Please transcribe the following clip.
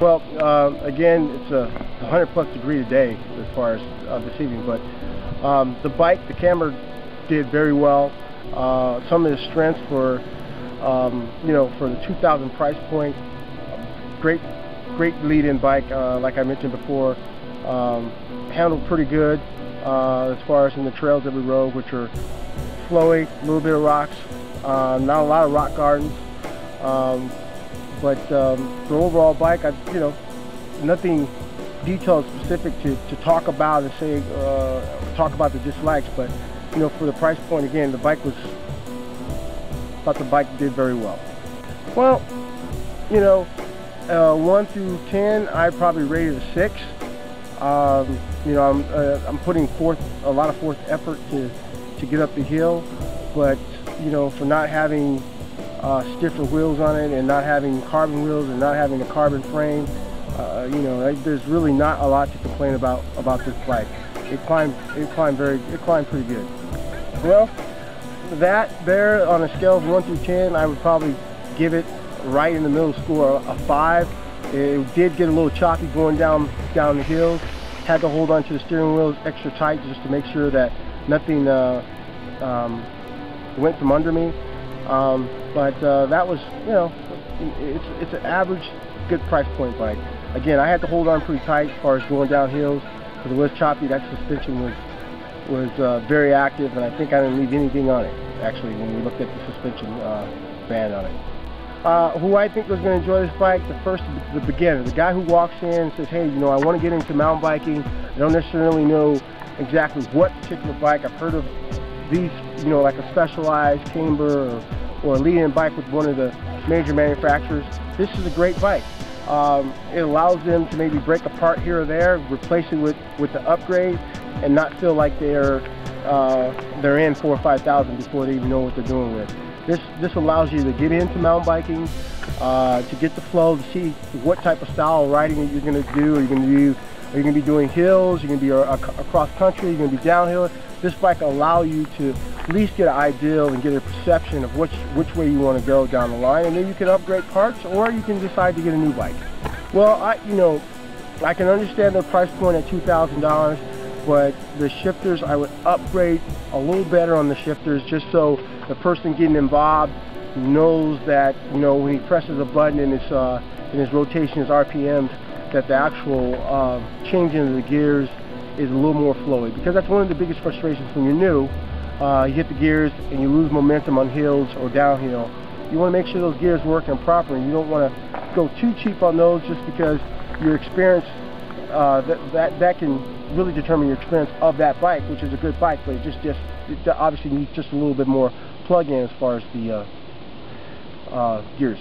Well, again, it's a 100+ degree today as far as this evening, but the bike, the Camber, did very well. Some of the strengths for, for the 2,000 price point, great lead-in bike, like I mentioned before. Handled pretty good as far as in the trails that we rode, which are flowy, a little bit of rocks, not a lot of rock gardens. But the overall bike, nothing detailed specific to talk about and say, talk about the dislikes, but for the price point, again, thought the bike did very well. Well, 1 through 10, I'd probably rate it a 6. I'm putting forth a lot of effort to get up the hill, but for not having stiffer wheels on it and not having carbon wheels and not having a carbon frame, there's really not a lot to complain about this bike. It climbed pretty good. Well, that there on a scale of 1 through 10, I would probably give it right in the middle score, a 5. It did get a little choppy going down the hills. Had to hold on to the steering wheels extra tight just to make sure that nothing went from under me. But that was, it's an average, good price point bike. Again, I had to hold on pretty tight as far as going down hills because it was choppy. That suspension was very active, and I think I didn't leave anything on it, actually, when we looked at the suspension band on it. Who I think was going to enjoy this bike, the beginner, the guy who walks in and says, hey, I want to get into mountain biking. I don't necessarily know exactly what particular bike. I've heard of these, like a Specialized, Camber, or a lead-in bike with one of the major manufacturers. This is a great bike. It allows them to maybe break a part here or there, replace it with the upgrade, and not feel like they're in 4,000 or 5,000 before they even know what they're doing with. This allows you to get into mountain biking, to get the flow, to see what type of style of riding that you're going to do. Are you going to be doing hills? You're going to be across country? You're going to be downhill? This bike will allow you to at least get an idea and get a perception of which way you want to go down the line, and then you can upgrade parts, or you can decide to get a new bike. Well, I can understand the price point at $2,000, but the shifters, I would upgrade a little better on the shifters, just so the person getting involved knows that when he presses a button in his rotation, his RPMs, that the actual changing of the gears is a little more flowy, because that's one of the biggest frustrations when you're new. You hit the gears and you lose momentum on hills or downhill. You want to make sure those gears working properly. You don't want to go too cheap on those, just because your experience, that can really determine your experience of that bike, which is a good bike, but it obviously needs just a little bit more plug-in as far as the gears.